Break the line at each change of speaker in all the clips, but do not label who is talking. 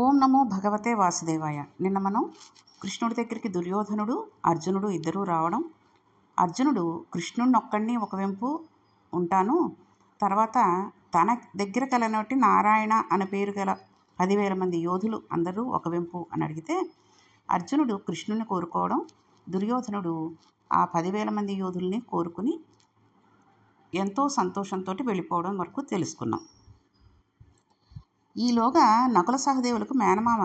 ఓం నమో భగవతే వాసుదేవాయ. నిన్న మనం కృష్ణుడి దగ్గరికి దుర్యోధనుడు అర్జునుడు ఇద్దరూ రావడం, అర్జునుడు కృష్ణుడిని ఒక్కడిని ఒక వెంపు ఉంటాను, తర్వాత తన దగ్గర కలిగినటువంటి నారాయణ అనే పేరు గల 10,000 మంది యోధులు అందరూ ఒక వెంపు అని అడిగితే, అర్జునుడు కృష్ణుని కోరుకోవడం, దుర్యోధనుడు ఆ 10,000 మంది యోధుల్ని కోరుకుని ఎంతో సంతోషంతో వెళ్ళిపోవడం వరకు తెలుసుకున్నాం. ఈలోగా నకుల సహదేవులకు మేనమామ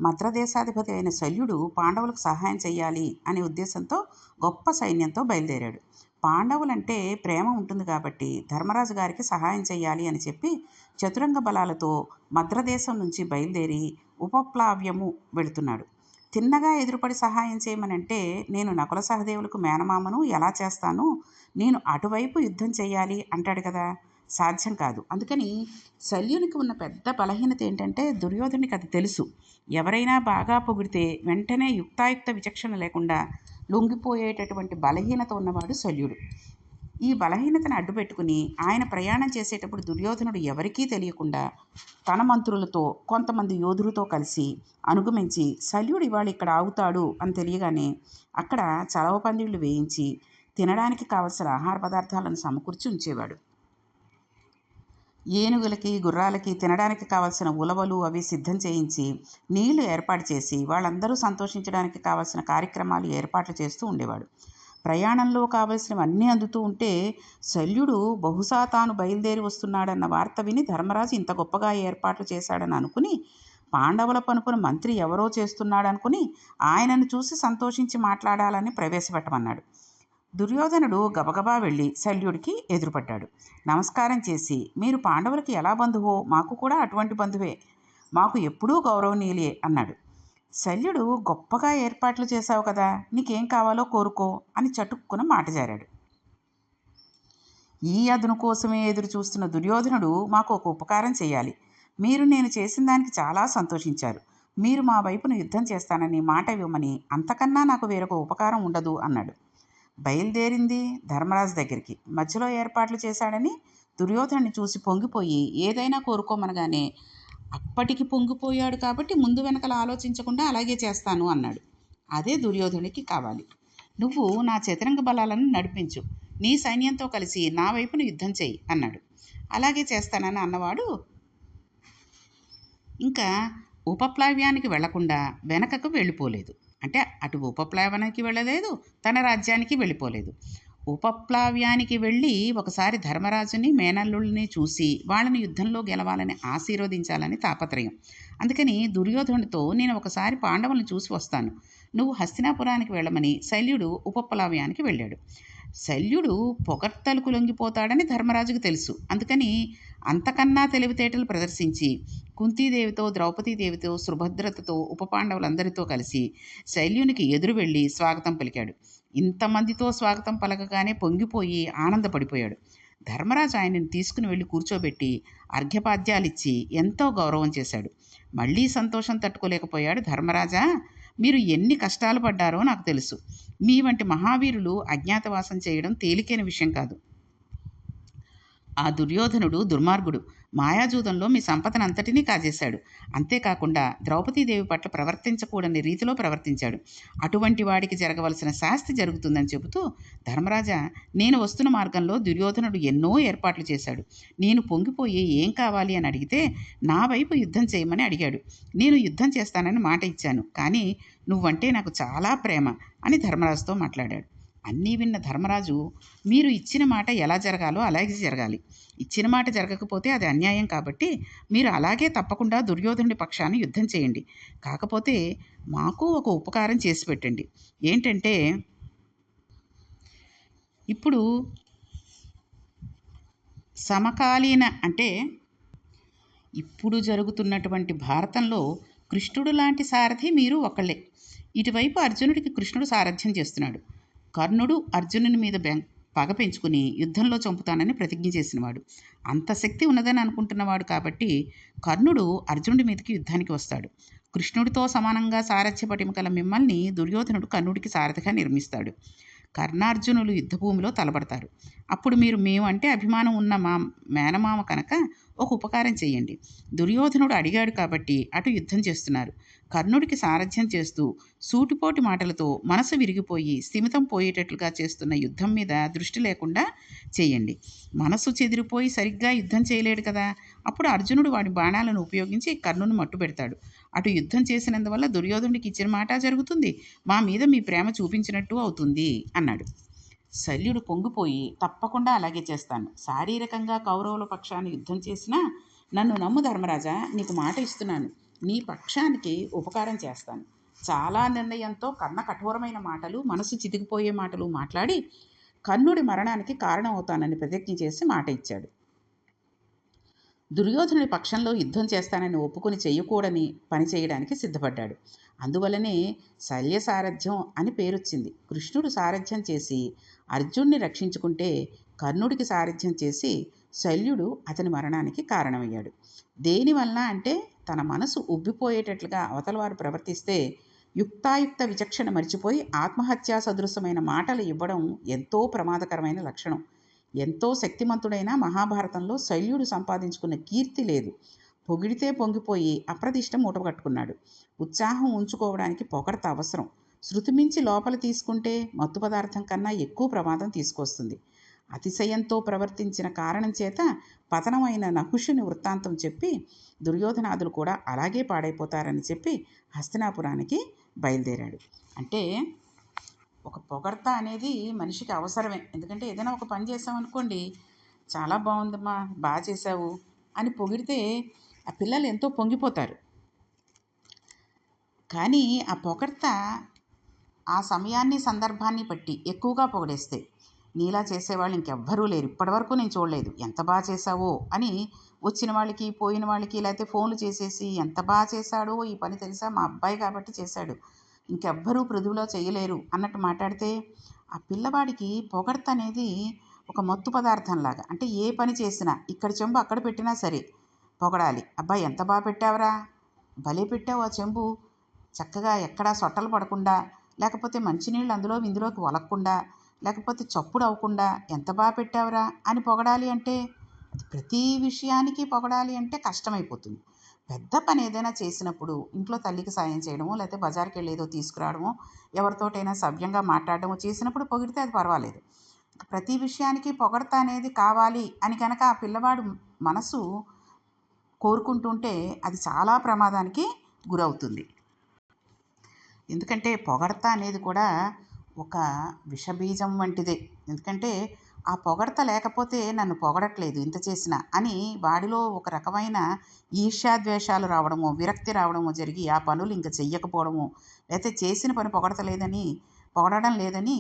మద్రదేశాధిపతి అయిన శల్యుడు పాండవులకు సహాయం చేయాలి అనే ఉద్దేశంతో గొప్ప సైన్యంతో బయలుదేరాడు. పాండవులంటే ప్రేమ ఉంటుంది కాబట్టి ధర్మరాజు గారికి సహాయం చేయాలి అని చెప్పి చతురంగ బలాలతో మద్రదేశం నుంచి బయలుదేరి ఉపప్లావ్యము వెళుతున్నాడు. తిన్నగా ఎదురుపడి సహాయం చేయమనంటే నేను నకుల సహదేవులకు మేనమామను ఎలా చేస్తాను, నేను అటువైపు యుద్ధం చేయాలి అంటాడు కదా, సాధ్యం కాదు. అందుకని శల్యునికి ఉన్న పెద్ద బలహీనత ఏంటంటే దుర్యోధనునికి అది తెలుసు. ఎవరైనా బాగా పొగిడితే వెంటనే యుక్తాయుక్త విచక్షణ లేకుండా లొంగిపోయేటటువంటి బలహీనత ఉన్నవాడు శల్యుడు. ఈ బలహీనతను అడ్డుపెట్టుకుని ఆయన ప్రయాణం చేసేటప్పుడు దుర్యోధనుడు ఎవరికీ తెలియకుండా తన మంత్రులతో కొంతమంది యోధులతో కలిసి అనుగమించి శల్యుడు ఇవాళ ఇక్కడ ఆగుతాడు అని తెలియగానే అక్కడ చలవ పందిళ్ళు వేయించి తినడానికి కావలసిన ఆహార పదార్థాలను సమకూర్చి ఉంచేవాడు. ఏనుగులకి గుర్రాలకి తినడానికి కావాల్సిన ఉలవలు అవి సిద్ధం చేయించి నీళ్లు ఏర్పాటు చేసి వాళ్ళందరూ సంతోషించడానికి కావాల్సిన కార్యక్రమాలు ఏర్పాట్లు చేస్తూ ఉండేవాడు. ప్రయాణంలో కావలసినవన్నీ అందుతూ ఉంటే శల్యుడు బహుశా తాను బయలుదేరి వస్తున్నాడన్న వార్త విని ధర్మరాజు ఇంత గొప్పగా ఏర్పాట్లు చేశాడని అనుకుని పాండవుల పనుపున మంత్రి ఎవరో చేస్తున్నాడనుకుని ఆయనను చూసి సంతోషించి మాట్లాడాలని ప్రవేశపెట్టమన్నాడు. దుర్యోధనుడు గబగబా వెళ్ళి శల్యుడికి ఎదురుపడ్డాడు. నమస్కారం చేసి, మీరు పాండవులకి ఎలా బంధువో మాకు కూడా అటువంటి బంధువే, మాకు ఎప్పుడూ గౌరవనీయులే అన్నాడు. శల్యుడు గొప్పగా ఏర్పాట్లు చేశావు కదా, నీకేం కావాలో కోరుకో అని చటుక్కున మాట జారాడు. ఈ అదును కోసమే ఎదురు చూస్తున్న దుర్యోధనుడు మాకు ఒక ఉపకారం చేయాలి. మీరు నేను చేసిన దానికి చాలా సంతోషించారు. మీరు మా వైపున యుద్ధం చేస్తానని మాట ఇవ్వమని, అంతకన్నా నాకు వేరొక ఉపకారం ఉండదు అన్నాడు. బయలుదేరింది ధర్మరాజు దగ్గరికి. మధ్యలో ఏర్పాట్లు చేశాడని దుర్యోధనుని చూసి పొంగిపోయి ఏదైనా కోరుకోమనగానే అప్పటికి పొంగిపోయాడు కాబట్టి ముందు వెనకల ఆలోచించకుండా అలాగే చేస్తాను అన్నాడు. అదే దుర్యోధనుడికి కావాలి. నువ్వు నా చతురంగ బలాలను నడిపించు, నీ సైన్యంతో కలిసి నా వైపున యుద్ధం చేయి అన్నాడు. అలాగే చేస్తానని అన్నవాడు ఇంకా ఉపప్లావ్యానికి వెళ్లకుండా వెనకకు వెళ్ళిపోలేదు. అంటే అటు ఉపప్లావనానికి వెళ్ళలేదు, తన రాజ్యానికి వెళ్ళిపోలేదు. ఉపప్లావ్యానికి వెళ్ళి ఒకసారి ధర్మరాజుని మేనల్లుల్ని చూసి వాళ్ళని యుద్ధంలో గెలవాలని ఆశీర్వదించాలని తాపత్రయం. అందుకని దుర్యోధనుడితో నేను ఒకసారి పాండవులను చూసి వస్తాను, నువ్వు హస్తినాపురానికి వెళ్ళమని శల్యుడు ఉపప్లావ్యానికి వెళ్ళాడు. శల్యుడు పొగడ్తలకు లొంగిపోతాడని ధర్మరాజుకు తెలుసు. అందుకని అంతకన్నా తెలివితేటలు ప్రదర్శించి కుంతీదేవితో ద్రౌపదీదేవితో సుభద్రతతో ఉపపాండవులందరితో కలిసి శల్యునికి ఎదురు వెళ్ళి స్వాగతం పలికాడు. ఇంతమందితో స్వాగతం పలకగానే పొంగిపోయి ఆనందపడిపోయాడు. ధర్మరాజు ఆయనను తీసుకుని వెళ్ళి కూర్చోబెట్టి అర్ఘ్యపాద్యాలిచ్చి ఎంతో గౌరవం చేశాడు. మళ్ళీ సంతోషం తట్టుకోలేకపోయాడు. ధర్మరాజా, మీరు ఎన్ని కష్టాలు పడ్డారో నాకు తెలుసు. మీ వంటి మహావీరులు అజ్ఞాతవాసం చేయడం తేలికైన విషయం కాదు. ఆ దుర్యోధనుడు దుర్మార్గుడు. మాయాజూదంలో మీ సంపదనంతటినీ కాజేశాడు. అంతేకాకుండా ద్రౌపదీదేవి పట్ల ప్రవర్తించకూడని రీతిలో ప్రవర్తించాడు. అటువంటి వాడికి జరగవలసిన శాస్తి జరుగుతుందని చెబుతూ, ధర్మరాజా, నేను వస్తున్న మార్గంలో దుర్యోధనుడు ఎన్నో ఏర్పాట్లు చేశాడు. నేను పొంగిపోయి ఏం కావాలి అని అడిగితే నా వైపు యుద్ధం చేయమని అడిగాడు. నేను యుద్ధం చేస్తానని మాట ఇచ్చాను, కానీ నువ్వంటే నాకు చాలా ప్రేమ అని ధర్మరాజుతో మాట్లాడాడు. అన్నీ విన్న ధర్మరాజు, మీరు ఇచ్చిన మాట ఎలా జరగాలో అలాగే జరగాలి. ఇచ్చిన మాట జరగకపోతే అది అన్యాయం కాబట్టి మీరు అలాగే తప్పకుండా దుర్యోధనుడి పక్షాన్ని యుద్ధం చేయండి. కాకపోతే మాకు ఒక ఉపకారం చేసి పెట్టండి. ఏంటంటే ఇప్పుడు సమకాలీన అంటే ఇప్పుడు జరుగుతున్నటువంటి భారతంలో కృష్ణుడు లాంటి సారథి మీరు ఒకళ్ళే. ఇటువైపు అర్జునుడికి కృష్ణుడు సారథ్యం చేస్తున్నాడు. కర్ణుడు అర్జునుని మీద పగ పెంచుకుని యుద్ధంలో చంపుతానని ప్రతిజ్ఞ చేసినవాడు. అంత శక్తి ఉన్నదని అనుకుంటున్నవాడు కాబట్టి కర్ణుడు అర్జునుడి మీదకి యుద్ధానికి వస్తాడు. కృష్ణుడితో సమానంగా సారథ్య పటిమ కల మిమ్మల్ని దుర్యోధనుడు కర్ణుడికి సారథిగా నిర్మిస్తాడు. కర్ణార్జునులు యుద్ధభూమిలో తలబడతారు. అప్పుడు మీరు మేము అంటే అభిమానం ఉన్న మా మేనమామ కనుక ఒక ఉపకారం చేయండి. దుర్యోధనుడు అడిగాడు కాబట్టి అటు యుద్ధం చేస్తున్నారు. కర్ణుడికి సారథ్యం చేస్తూ సూటిపోటి మాటలతో మనసు విరిగిపోయి స్థిమితం పోయేటట్లుగా చేస్తున్న యుద్ధం మీద దృష్టి లేకుండా చేయండి. మనసు చెదిరిపోయి సరిగ్గా యుద్ధం చేయలేడు కదా! అప్పుడు అర్జునుడు వాడి బాణాలను ఉపయోగించి కర్ణుని మట్టుపెడతాడు. అటు యుద్ధం చేసినందువల్ల దుర్యోధనుడికి ఇచ్చిన మాట జరుగుతుంది. మా మీద మీ ప్రేమ చూపించినట్టు అవుతుంది అన్నాడు. శల్యుడు పొంగిపోయి, తప్పకుండా అలాగే చేస్తాను. శారీరకంగా కౌరవుల పక్షాన్ని యుద్ధం చేసినా నన్ను నమ్ము ధర్మరాజా, నీకు మాట ఇస్తున్నాను. నీ పక్షానికి ఉపకారం చేస్తాను. చాలా నిర్ణయంతో కర్ణ కఠోరమైన మాటలు, మనసు చితికిపోయే మాటలు మాట్లాడి కర్ణుడి మరణానికి కారణం అవుతానని ప్రతిజ్ఞ చేసి మాట ఇచ్చాడు. దుర్యోధనుడి పక్షంలో యుద్ధం చేస్తానని ఒప్పుకొని చేయకూడని పని చేయడానికి సిద్ధపడ్డాడు. అందువలనే శల్య సారథ్యం అని పేరొచ్చింది. కృష్ణుడు సారథ్యం చేసి అర్జున్ని రక్షించుకుంటే కర్ణుడికి సారథ్యం చేసి శల్యుడు అతని మరణానికి కారణమయ్యాడు. దేనివల్ల అంటే తన మనసు ఉబ్బిపోయేటట్లుగా అవతల వారు ప్రవర్తిస్తే యుక్తాయుక్త విచక్షణ మరిచిపోయి ఆత్మహత్యా సదృశమైన మాటలు ఇవ్వడం ఎంతో ప్రమాదకరమైన లక్షణం. ఎంతో శక్తిమంతుడైన మహాభారతంలో శల్యుడు సంపాదించుకున్న కీర్తి లేదు. పొగిడితే పొంగిపోయి అప్రతిష్ట మూటకట్టుకున్నాడు. ఉత్సాహం ఉంచుకోవడానికి పొగడత అవసరం. శృతిమించి లోపల తీసుకుంటే మత్తు పదార్థం కన్నా ఎక్కువ ప్రమాదం తీసుకొస్తుంది. అతిశయంతో ప్రవర్తించిన కారణం చేత పతనమైన నహుషుని వృత్తాంతం చెప్పి దుర్యోధనాదులు కూడా అలాగే పాడైపోతారని చెప్పి హస్తినాపురానికి బయలుదేరాడు. అంటే ఒక పొగడ్త అనేది మనిషికి అవసరమే. ఎందుకంటే ఏదైనా ఒక పని చేసామనుకోండి, చాలా బాగుందమ్మా, బాగా చేసావు అని పొగిడితే ఆ పిల్లలు ఎంతో పొంగిపోతారు. కానీ ఆ పొగడ్త ఆ సమయాన్ని సందర్భాన్ని బట్టి ఎక్కువగా పొగిడేస్తే నీలా చేసేవాళ్ళు ఇంకెవ్వరూ లేరు, ఇప్పటివరకు నేను చూడలేదు, ఎంత బాగా చేసావో అని వచ్చిన వాళ్ళకి పోయిన వాళ్ళకి లేకపోతే ఫోన్లు చేసేసి ఎంత బాగా చేశాడో ఈ పని తెలుసా, మా అబ్బాయి కాబట్టి చేశాడు, ఇంకెవ్వరూ పృథువులో చేయలేరు అన్నట్టు మాట్లాడితే ఆ పిల్లవాడికి పొగడ్త అనేది ఒక మత్తు పదార్థంలాగా. అంటే ఏ పని చేసినా ఇక్కడ చెంబు అక్కడ పెట్టినా సరే పొగడాలి. అబ్బాయి ఎంత బాగా పెట్టావురా, భలే పెట్టావు ఆ చెంబు, చక్కగా ఎక్కడా సొట్టలు పడకుండా, లేకపోతే మంచినీళ్ళు అందులో ఇందులోకి ఒలక్కుండా, లేకపోతే చప్పుడు అవ్వకుండా ఎంత బాగా పెట్టావురా అని పొగడాలి. అంటే అది ప్రతి విషయానికి పొగడాలి అంటే కష్టమైపోతుంది. పెద్ద పని ఏదైనా చేసినప్పుడు ఇంట్లో తల్లికి సాయం చేయడమో లేకపోతే బజార్కి వెళ్ళి ఏదో తీసుకురావడమో ఎవరితోటైనా సవ్యంగా మాట్లాడడమో చేసినప్పుడు పొగిడితే అది పర్వాలేదు. ప్రతి విషయానికి పొగడత అనేది కావాలి అని కనుక ఆ పిల్లవాడు మనసు కోరుకుంటుంటే అది చాలా ప్రమాదానికి గురవుతుంది. ఎందుకంటే పొగడత అనేది కూడా ఒక విషబీజం వంటిదే. ఎందుకంటే ఆ పొగడత లేకపోతే నన్ను పొగడట్లేదు ఇంత చేసినా అని వాడిలో ఒక రకమైన ఈర్ష్యాద్వేషాలు రావడమో విరక్తి రావడమో జరిగి ఆ పనులు ఇంకా చెయ్యకపోవడము, లేకపోతే చేసిన పని పొగడడం లేదని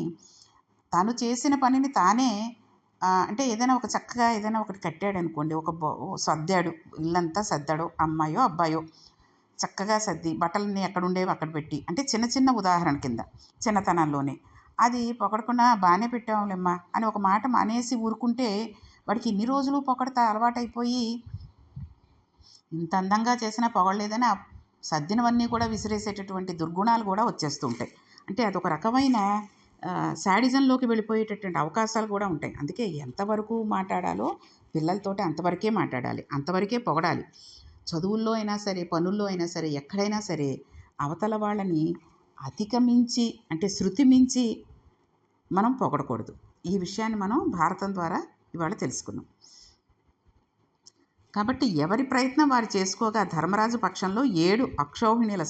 తను చేసిన పనిని తానే అంటే ఏదైనా ఒక చక్కగా ఏదైనా ఒకటి కట్టాడు అనుకోండి, సర్దాడు, ఇల్లంతా సర్దాడు, అమ్మాయో అబ్బాయో చక్కగా సర్ది బట్టలన్నీ ఎక్కడుండేవి అక్కడ పెట్టి, అంటే చిన్న చిన్న ఉదాహరణ కింద చిన్నతనంలోనే అది పొగడకుండా బాగానే పెట్టాములేమ్మా అని ఒక మాట మానేసి ఊరుకుంటే వాడికి ఇన్ని రోజులు పొగడతా అలవాటైపోయి ఇంత అందంగా చేసినా పొగడలేదని ఆ సర్దినవన్నీ కూడా విసిరేసేటటువంటి దుర్గుణాలు కూడా వచ్చేస్తూ ఉంటాయి. అంటే అదొక రకమైన శాడిజంలోకి వెళ్ళిపోయేటటువంటి అవకాశాలు కూడా ఉంటాయి. అందుకే ఎంతవరకు మాట్లాడాలో పిల్లలతోటి అంతవరకే మాట్లాడాలి, అంతవరకే పొగడాలి. చదువుల్లో అయినా సరే, పనుల్లో అయినా సరే, ఎక్కడైనా సరే అవతల వాళ్ళని అధిగమించి అంటే శృతి మించి మనం పొగడకూడదు. ఈ విషయాన్ని మనం భారతం ద్వారా ఇవాళ తెలుసుకున్నాం. కాబట్టి ఎవరి ప్రయత్నం వారు చేసుకోగా ధర్మరాజు పక్షంలో 7 అక్షౌహిణుల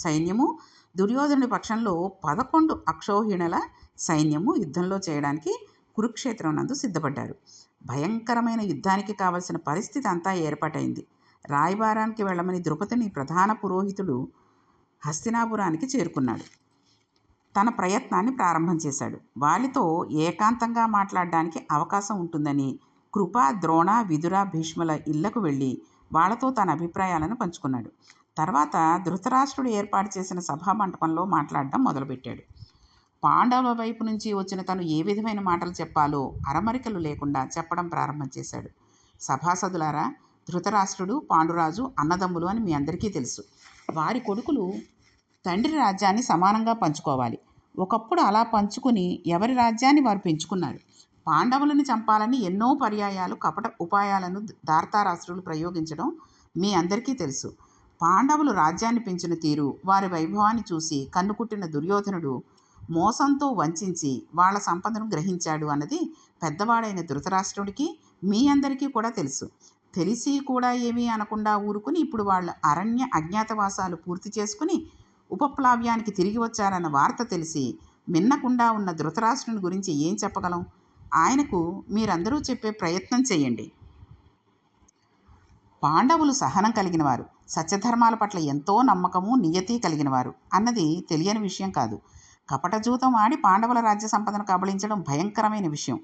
సైన్యము, దుర్యోధనుడి పక్షంలో 11 అక్షౌహిణుల సైన్యము యుద్ధంలో చేయడానికి కురుక్షేత్రం నందు సిద్ధపడ్డారు. భయంకరమైన యుద్ధానికి కావలసిన పరిస్థితి అంతా ఏర్పాటైంది. రాయబారానికి వెళ్ళమని ద్రుపదిని ప్రధాన పురోహితుడు హస్తినాపురానికి చేరుకున్నాడు. తన ప్రయత్నాన్ని ప్రారంభం చేశాడు. వాళ్ళతో ఏకాంతంగా మాట్లాడడానికి అవకాశం ఉంటుందని కృప, ద్రోణ, విదుర, భీష్ముల ఇళ్లకు వెళ్ళి వాళ్లతో తన అభిప్రాయాలను పంచుకున్నాడు. తర్వాత ధృతరాష్ట్రుడు ఏర్పాటు చేసిన సభామంటపంలో మాట్లాడడం మొదలుపెట్టాడు. పాండవుల వైపు నుంచి వచ్చిన తను ఏ విధమైన మాటలు చెప్పాలో అరమరికలు లేకుండా చెప్పడం ప్రారంభం చేశాడు. సభాసదులారా, ధృతరాష్ట్రుడు, పాండురాజు అన్నదమ్ములు అని మీ అందరికీ తెలుసు. వారి కొడుకులు తండ్రి రాజ్యాన్ని సమానంగా పంచుకోవాలి. ఒకప్పుడు అలా పంచుకుని ఎవరి రాజ్యాన్ని వారు పెంచుకున్నారు. పాండవులను చంపాలని ఎన్నో పర్యాయాలు కపట ఉపాయాలను ధార్తారాష్ట్రులు ప్రయోగించడం మీ అందరికీ తెలుసు. పాండవులు రాజ్యాన్ని పెంచిన తీరు, వారి వైభవాన్ని చూసి కన్నుకుట్టిన దుర్యోధనుడు మోసంతో వంచించి వాళ్ళ సంపదను గ్రహించాడు అన్నది పెద్దవాడైన ధృతరాష్ట్రుడికి మీ అందరికీ కూడా తెలుసు. తెలిసి కూడా ఏమీ అనకుండా ఊరుకుని ఇప్పుడు వాళ్ళ అరణ్య అజ్ఞాతవాసాలు పూర్తి చేసుకుని ఉపప్లావ్యానికి తిరిగి వచ్చారన్న వార్త తెలిసి మిన్నకుండా ఉన్న ధృతరాష్ట్రుని గురించి ఏం చెప్పగలం? ఆయనకు మీరందరూ చెప్పే ప్రయత్నం చేయండి. పాండవులు సహనం కలిగినవారు, సత్యధర్మాల పట్ల ఎంతో నమ్మకము నియతి కలిగినవారు అన్నది తెలియని విషయం కాదు. కపటజూతం ఆడి పాండవుల రాజ్య సంపదను కబళించడం భయంకరమైన విషయం.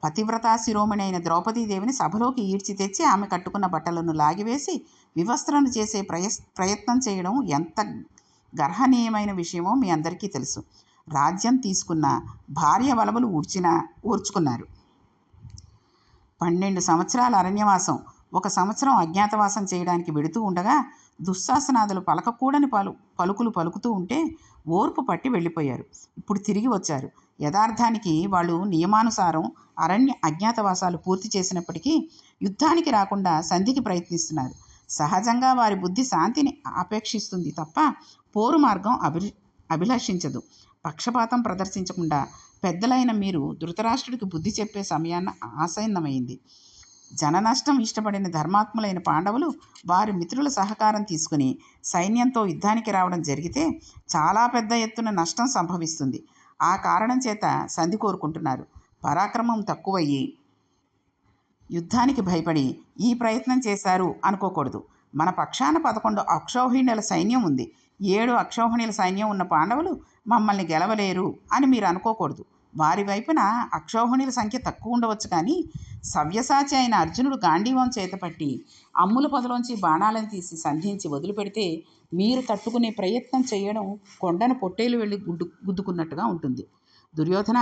పతివ్రతా శిరోమణి అయిన ద్రౌపదీదేవిని సభలోకి ఈడ్చి తెచ్చి ఆమె కట్టుకున్న బట్టలను లాగివేసి వివస్త్రను చేసే ప్రయత్నం చేయడం ఎంత గర్హనీయమైన విషయమో మీ అందరికీ తెలుసు. రాజ్యం తీసుకున్న భార్య వలవలు ఓర్చుకున్నారు. 12 సంవత్సరాల అరణ్యవాసం, 1 సంవత్సరం అజ్ఞాతవాసం చేయడానికి వెడుతూ ఉండగా దుశ్శాసనాదులు పలకకూడని పలుకులు పలుకుతూ ఉంటే ఓర్పు పట్టి వెళ్ళిపోయారు. ఇప్పుడు తిరిగి వచ్చారు. యథార్థానికి వాళ్ళు నియమానుసారం అరణ్య అజ్ఞాతవాసాలు పూర్తి చేసినప్పటికీ యుద్ధానికి రాకుండా సంధికి ప్రయత్నిస్తున్నారు. సహజంగా వారి బుద్ధి శాంతిని ఆపేక్షిస్తుంది తప్ప పోరు మార్గం అభిలషించదు. పక్షపాతం ప్రదర్శించకుండా పెద్దలైన మీరు ధృతరాష్ట్రుడికి బుద్ధి చెప్పే సమయాన్న ఆసన్నమైంది. జననష్టం ఇష్టపడిన ధర్మాత్ములైన పాండవులు వారి మిత్రుల సహకారం తీసుకుని సైన్యంతో యుద్ధానికి రావడం జరిగితే చాలా పెద్ద ఎత్తున నష్టం సంభవిస్తుంది. ఆ కారణం చేత సంధి కోరుకుంటున్నారు. పరాక్రమం తక్కువయ్యి యుద్ధానికి భయపడి ఈ ప్రయత్నం చేశారు అనుకోకూడదు. మన పక్షాన 11 అక్షౌహిణ్యుల సైన్యం ఉంది. 7 అక్షౌహిణ్యుల సైన్యం ఉన్న పాండవులు మమ్మల్ని గెలవలేరు అని మీరు అనుకోకూడదు. వారి వైపున అక్షౌహిణుల సంఖ్య తక్కువ ఉండవచ్చు, కానీ సవ్యసాచి అయిన అర్జునుడు గాంధీవం చేతపట్టి అమ్ముల పొదలోంచి బాణాలను తీసి సంధించి వదిలిపెడితే మీరు తట్టుకునే ప్రయత్నం చేయడం కొండను పొట్టేలు వెళ్ళి గుద్దుకున్నట్టుగా ఉంటుంది. దుర్యోధన,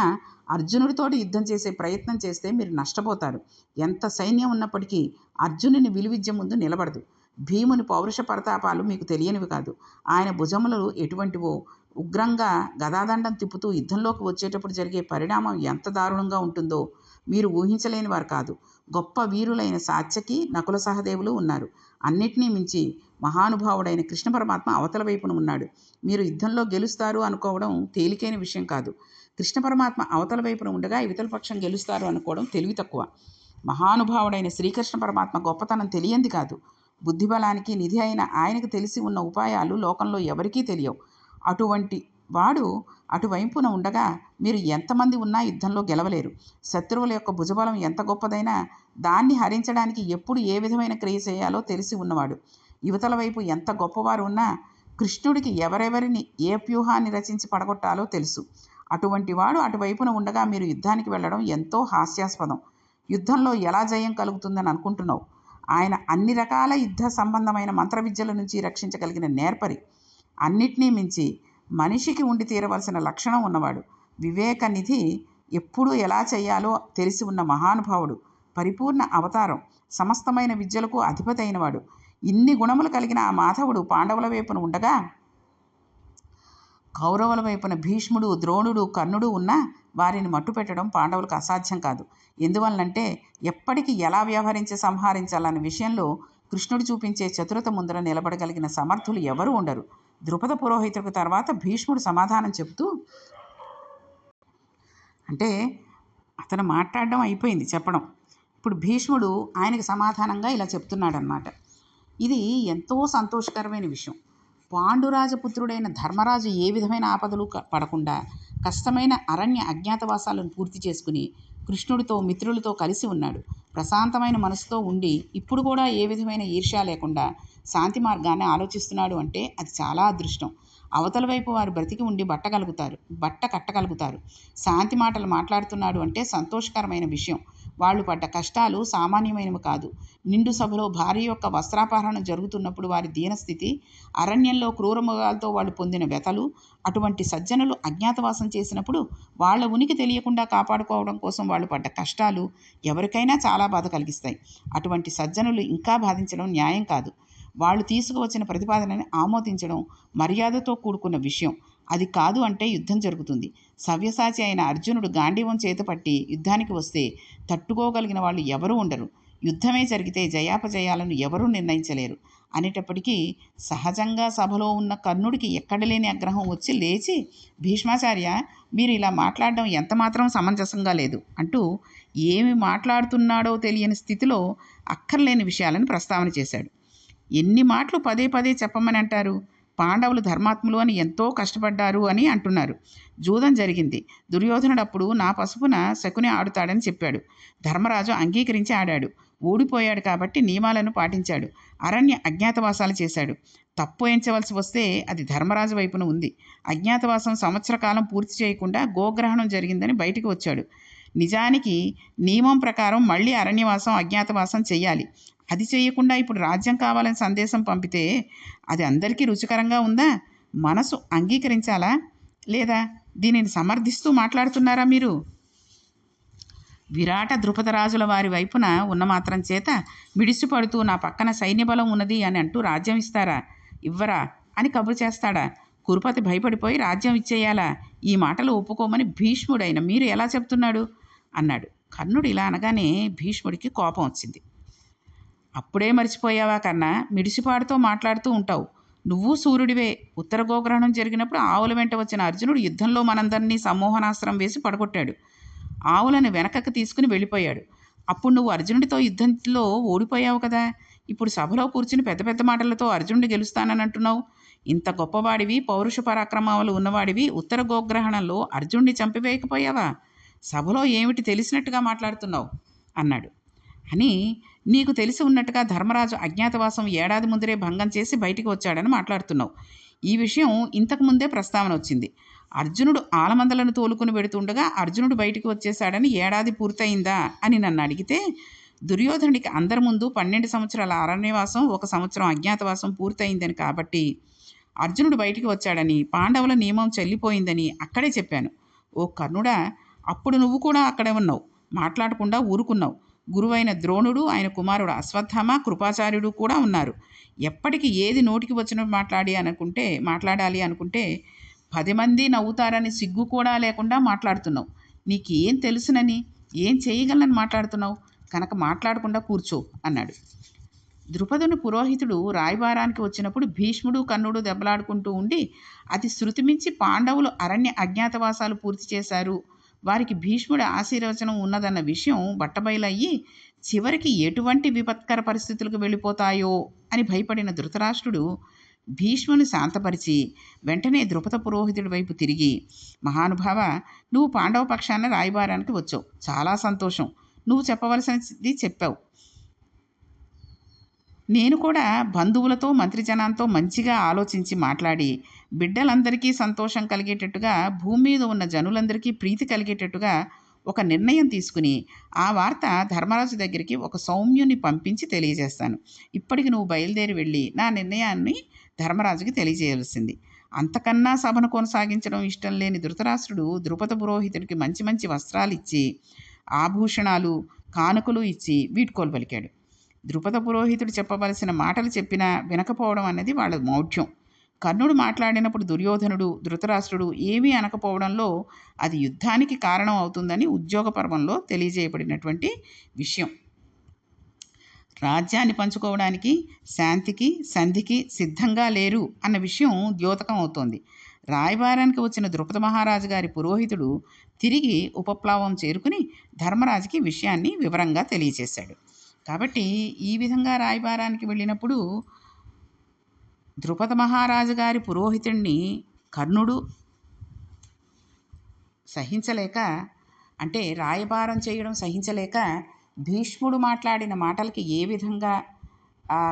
అర్జునుడితోటి యుద్ధం చేసే ప్రయత్నం చేస్తే మీరు నష్టపోతారు. ఎంత సైన్యం ఉన్నప్పటికీ అర్జునుని విలువిద్య ముందు నిలబడదు. భీముని పౌరుష ప్రతాపాలు మీకు తెలియనివి కాదు. ఆయన భుజములు ఎటువంటివో, ఉగ్రంగా గదాదండం తిప్పుతూ యుద్ధంలోకి వచ్చేటప్పుడు జరిగే పరిణామం ఎంత దారుణంగా ఉంటుందో మీరు ఊహించలేని వారు కాదు. గొప్ప వీరులైన సాత్యకి, నకుల సహదేవులు ఉన్నారు. అన్నిటినీ మించి మహానుభావుడైన కృష్ణ పరమాత్మ అవతల వైపున ఉన్నాడు. మీరు యుద్ధంలో గెలుస్తారు అనుకోవడం తేలికైన విషయం కాదు. కృష్ణ పరమాత్మ అవతల వైపున ఉండగా ఇవతల పక్షం గెలుస్తారు అనుకోవడం తెలివి తక్కువ. మహానుభావుడైన శ్రీకృష్ణ పరమాత్మ గొప్పతనం తెలియంది కాదు. బుద్ధిబలానికి నిధి అయిన ఆయనకు తెలిసి ఉన్న ఉపాయాలు లోకంలో ఎవరికీ తెలియవు. అటువంటి వాడు అటువైపున ఉండగా మీరు ఎంతమంది ఉన్నా యుద్ధంలో గెలవలేరు. శత్రువుల యొక్క భుజబలం ఎంత గొప్పదైనా దాన్ని హరించడానికి ఎప్పుడు ఏ విధమైన క్రియ చేయాలో తెలిసి ఉన్నవాడు. యువతల వైపు ఎంత గొప్పవారు ఉన్నా కృష్ణుడికి ఎవరెవరిని ఏ వ్యూహాన్ని రచించి పడగొట్టాలో తెలుసు. అటువంటి వాడు అటువైపున ఉండగా మీరు యుద్ధానికి వెళ్ళడం ఎంతో హాస్యాస్పదం. యుద్ధంలో ఎలా జయం కలుగుతుందని అనుకుంటున్నావు? ఆయన అన్ని రకాల యుద్ధ సంబంధమైన మంత్ర విద్యల నుంచి రక్షించగలిగిన నేర్పరి. అన్నిటినీ మించి మనిషికి ఉండి తీరవలసిన లక్షణం ఉన్నవాడు. వివేక నిధి ఎప్పుడూ ఎలా చేయాలో తెలిసి ఉన్న మహానుభావుడు. పరిపూర్ణ అవతారం. సమస్తమైన విద్యలకు అధిపతి అయినవాడు. ఇన్ని గుణములు కలిగిన ఆ మాధవుడు పాండవుల వైపున ఉండగా కౌరవుల వైపున భీష్ముడు, ద్రోణుడు, కర్ణుడు ఉన్నా వారిని మట్టుపెట్టడం పాండవులకు అసాధ్యం కాదు. ఎందువలనంటే ఎప్పటికీ ఎలా వ్యవహరించి సంహరించాలన్న విషయంలో కృష్ణుడు చూపించే చతురత ముందర నిలబడగలిగిన సమర్థులు ఎవరూ ఉండరు. ద్రుపద పురోహితుడికి తర్వాత భీష్ముడు సమాధానం చెబుతూ, అంటే అతను మాట్లాడడం అయిపోయింది చెప్పడం. ఇప్పుడు భీష్ముడు ఆయనకు సమాధానంగా ఇలా చెప్తున్నాడనమాట. ఇది ఎంతో సంతోషకరమైన విషయం. పాండురాజపుత్రుడైన ధర్మరాజు ఏ విధమైన ఆపదలు పడకుండా కష్టమైన అరణ్య అజ్ఞాతవాసాలను పూర్తి చేసుకుని కృష్ణుడితో మిత్రులతో కలిసి ఉన్నాడు. ప్రశాంతమైన మనసుతో ఉండి ఇప్పుడు కూడా ఏ విధమైన ఈర్ష్య లేకుండా శాంతి మార్గాన్ని ఆలోచిస్తున్నాడు అంటే అది చాలా అదృష్టం. అవతల వైపు వారు బ్రతికి ఉండి బట్ట కట్టగలుగుతారు. శాంతి మాటలు మాట్లాడుతున్నాడు అంటే సంతోషకరమైన విషయం. వాళ్ళు పడ్డ కష్టాలు సామాన్యమైనవి కాదు. నిండు సభలో భార్య యొక్క వస్త్రాపహరణం జరుగుతున్నప్పుడు వారి దీనస్థితి, అరణ్యంలో క్రూరమృగాలతో వాళ్ళు పొందిన వ్యతలు, అటువంటి సజ్జనులు అజ్ఞాతవాసం చేసినప్పుడు వాళ్ళ ఉనికి తెలియకుండా కాపాడుకోవడం కోసం వాళ్ళు పడ్డ కష్టాలు ఎవరికైనా చాలా బాధ కలిగిస్తాయి. అటువంటి సజ్జనులు ఇంకా బాధించడం న్యాయం కాదు. వాళ్ళు తీసుకువచ్చిన ప్రతిపాదనని ఆమోదించడం మర్యాదతో కూడుకున్న విషయం. అది కాదు అంటే యుద్ధం జరుగుతుంది. సవ్యసాచి అయిన అర్జునుడు గాంధీవం చేతపట్టి యుద్ధానికి వస్తే తట్టుకోగలిగిన వాళ్ళు ఎవరూ ఉండరు. యుద్ధమే జరిగితే జయాపజయాలను ఎవరూ నిర్ణయించలేరు అనేటప్పటికీ సహజంగా సభలో ఉన్న కర్ణుడికి ఎక్కడలేని ఆగ్రహం వచ్చి లేచి, భీష్మాచార్య, మీరు ఇలా మాట్లాడడం ఎంతమాత్రం సమంజసంగా లేదు అంటూ ఏమి మాట్లాడుతున్నాడో తెలియని స్థితిలో అక్కర్లేని విషయాలను ప్రస్తావన చేశాడు. ఎన్ని మాటలు పదే పదే చెప్పమని అంటారు? పాండవులు ధర్మాత్ములు అని ఎంతో కష్టపడ్డారు అని అంటున్నారు. జూదం జరిగింది. దుర్యోధనుడు అప్పుడు నా పసుపున శకుని ఆడుతాడని చెప్పాడు. ధర్మరాజు అంగీకరించి ఆడాడు. ఓడిపోయాడు కాబట్టి నియమాలను పాటించాడు. అరణ్య అజ్ఞాతవాసాలు చేశాడు. తప్పు ఎంచవలసి వస్తే అది ధర్మరాజు వైపున ఉంది. అజ్ఞాతవాసం సంవత్సర కాలం పూర్తి చేయకుండా గోగ్రహణం జరిగిందని బయటికి వచ్చాడు. నిజానికి నియమం ప్రకారం మళ్ళీ అరణ్యవాసం అజ్ఞాతవాసం చెయ్యాలి. అది చేయకుండా ఇప్పుడు రాజ్యం కావాలని సందేశం పంపితే అది అందరికీ రుచికరంగా ఉందా? మనసు అంగీకరించాలా లేదా? దీనిని సమర్థిస్తూ మాట్లాడుతున్నారా మీరు? విరాట ద్రుపదరాజుల వారి వైపున ఉన్న మాత్రం చేత మిడిసిపడుతూ నా పక్కన సైన్యబలం ఉన్నది అని అంటూ రాజ్యం ఇస్తారా? ఇవ్వరా అని కబురు చేస్తాడా? కురుపతి భయపడిపోయి రాజ్యం ఇచ్చేయాలా? ఈ మాటలు ఒప్పుకోమని భీష్ముడైన మీరు ఎలా చెప్తున్నాడు అన్నాడు. కర్ణుడు ఇలా అనగానే భీష్ముడికి కోపం వచ్చింది. అప్పుడే మర్చిపోయావా కన్నా? మిడిసిపాడుతో మాట్లాడుతూ ఉంటావు. నువ్వు సూర్యుడివే. ఉత్తర గోగ్రహణం జరిగినప్పుడు ఆవుల వెంట వచ్చిన అర్జునుడు యుద్ధంలో మనందరినీ సమ్మోహనాస్త్రం వేసి పడగొట్టాడు. ఆవులను వెనకకు తీసుకుని వెళ్ళిపోయాడు. అప్పుడు నువ్వు అర్జునుడితో యుద్ధంలో ఓడిపోయావు కదా. ఇప్పుడు సభలో కూర్చుని పెద్ద పెద్ద మాటలతో అర్జునుడి గెలుస్తానని అంటున్నావు. ఇంత గొప్పవాడివి, పౌరుష పరాక్రమాలు ఉన్నవాడివి, ఉత్తర గోగ్రహణంలో అర్జునుడిని చంపివేయకపోయావా? సభలో ఏమిటి తెలిసినట్టుగా మాట్లాడుతున్నావు అన్నాడు. అని నీకు తెలిసి ఉన్నట్టుగా ధర్మరాజు అజ్ఞాతవాసం ఏడాది ముందరే భంగం చేసి బయటికి వచ్చాడని మాట్లాడుతున్నావు. ఈ విషయం ఇంతకుముందే ప్రస్తావన వచ్చింది. అర్జునుడు ఆలమందలను తోలుకుని వెడుతుండగా అర్జునుడు బయటికి వచ్చేశాడని ఏడాది పూర్తయిందా అని నన్ను అడిగితే, దుర్యోధనుడికి అందరి ముందు 12 సంవత్సరాల అరణ్యవాసం, 1 సంవత్సరం అజ్ఞాతవాసం పూర్తయిందని కాబట్టి అర్జునుడు బయటికి వచ్చాడని, పాండవుల నియమం చెల్లిపోయిందని అక్కడే చెప్పాను. ఓ కర్ణుడా, అప్పుడు నువ్వు కూడా అక్కడే ఉన్నావు, మాట్లాడకుండా ఊరుకున్నావు. గురువైన ద్రోణుడు, ఆయన కుమారుడు అశ్వత్థామ, కృపాచార్యుడు కూడా ఉన్నారు. ఎప్పటికి ఏది నోటికి వచ్చినట్టు మాట్లాడాలి అనుకుంటే 10 మంది నవ్వుతారని సిగ్గు కూడా లేకుండా మాట్లాడుతున్నావు. నీకేం తెలుసునని, ఏం చేయగలనని మాట్లాడుతున్నావు కనుక మాట్లాడకుండా కూర్చో అన్నాడు. ద్రుపదుని పురోహితుడు రాయబారానికి వచ్చినప్పుడు భీష్ముడు కర్ణుడు దెబ్బలాడుకుంటూ ఉండి, అది శృతిమించి పాండవులు అరణ్య అజ్ఞాతవాసాలు పూర్తి చేశారు, వారికి భీష్ముడి ఆశీర్వచనం ఉన్నదన్న విషయం బట్టబయలయ్యి చివరికి ఎటువంటి విపత్కర పరిస్థితులకు వెళ్ళిపోతాయో అని భయపడిన ధృతరాష్ట్రుడు భీష్ముని శాంతపరిచి వెంటనే ద్రుపద పురోహితుడి వైపు తిరిగి, మహానుభావ, నువ్వు పాండవ పక్షాన రాయబారానికి వచ్చావు, చాలా సంతోషం. నువ్వు చెప్పవలసినది చెప్పావు. నేను కూడా బంధువులతో మంత్రిజనాంతో మంచిగా ఆలోచించి మాట్లాడి బిడ్డలందరికీ సంతోషం కలిగేటట్టుగా, భూమి మీద ఉన్న జనులందరికీ ప్రీతి కలిగేటట్టుగా ఒక నిర్ణయం తీసుకుని ఆ వార్త ధర్మరాజు దగ్గరికి ఒక సౌమ్యుని పంపించి తెలియజేస్తాను. ఇప్పటికి నువ్వు బయలుదేరి వెళ్ళి నా నిర్ణయాన్ని ధర్మరాజుకి తెలియజేయాల్సింది. అంతకన్నా సభను కొనసాగించడం ఇష్టం లేని ధృతరాష్ట్రుడు ద్రుపద పురోహితుడికి మంచి మంచి వస్త్రాలు ఇచ్చి, ఆభూషణాలు, కానుకలు ఇచ్చి వీడ్కోలు పలికాడు. ద్రుపద పురోహితుడు చెప్పవలసిన మాటలు చెప్పినా వినకపోవడం అన్నది వాళ్ళ మౌఢ్యం. కర్ణుడు మాట్లాడినప్పుడు దుర్యోధనుడు, ధృతరాష్ట్రుడు ఏమీ అనకపోవడంలో అది యుద్ధానికి కారణం అవుతుందని ఉద్యోగ పర్వంలో తెలియజేయబడినటువంటి విషయం. రాజ్యాన్ని పంచుకోవడానికి, శాంతికి, సంధికి సిద్ధంగా లేరు అన్న విషయం ద్యోతకం అవుతోంది. రాయబారానికి వచ్చిన ద్రుపద మహారాజు గారి పురోహితుడు తిరిగి ఉపప్లవం చేరుకుని ధర్మరాజుకి విషయాన్ని వివరంగా తెలియచేశాడు. కాబట్టి ఈ విధంగా రాయబారానికి వెళ్ళినప్పుడు ద్రుపద మహారాజు గారి పురోహితుడిని కర్ణుడు సహించలేక, అంటే రాయబారం చేయడం సహించలేక, భీష్ముడు మాట్లాడిన మాటలకి ఏ విధంగా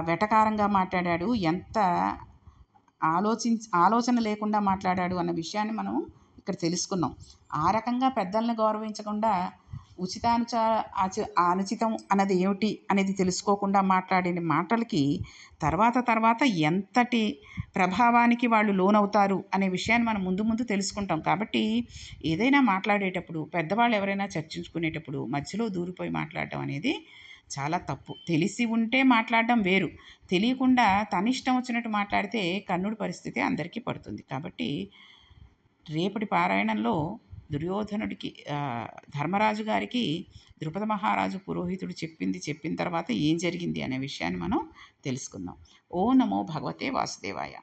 వెటకారంగా మాట్లాడాడు, ఎంత ఆలోచన లేకుండా మాట్లాడాడు అన్న విషయాన్ని మనం ఇక్కడ తెలుసుకున్నాం. ఆ రకంగా పెద్దల్ని గౌరవించకుండా అనుచితం అన్నది ఏమిటి అనేది తెలుసుకోకుండా మాట్లాడిన మాటలకి తర్వాత ఎంతటి ప్రభావానికి వాళ్ళు లోనవుతారు అనే విషయాన్ని మనం ముందు తెలుసుకుంటాం. కాబట్టి ఏదైనా మాట్లాడేటప్పుడు, పెద్దవాళ్ళు ఎవరైనా చర్చించుకునేటప్పుడు మధ్యలో దూరిపోయి మాట్లాడటం అనేది చాలా తప్పు. తెలిసి ఉంటే మాట్లాడడం వేరు, తెలియకుండా తన ఇష్టం వచ్చినట్టు మాట్లాడితే కర్ణుడి పరిస్థితి అందరికీ పడుతుంది. కాబట్టి రేపటి పారాయణంలో దుర్యోధనుడికి ధర్మరాజు గారికి ద్రుపద మహారాజు పురోహితుడు చెప్పిన తర్వాత ఏం జరిగింది అనే విషయాన్ని మనం తెలుసుకుందాం. ఓ నమో భగవతే వాసుదేవాయ.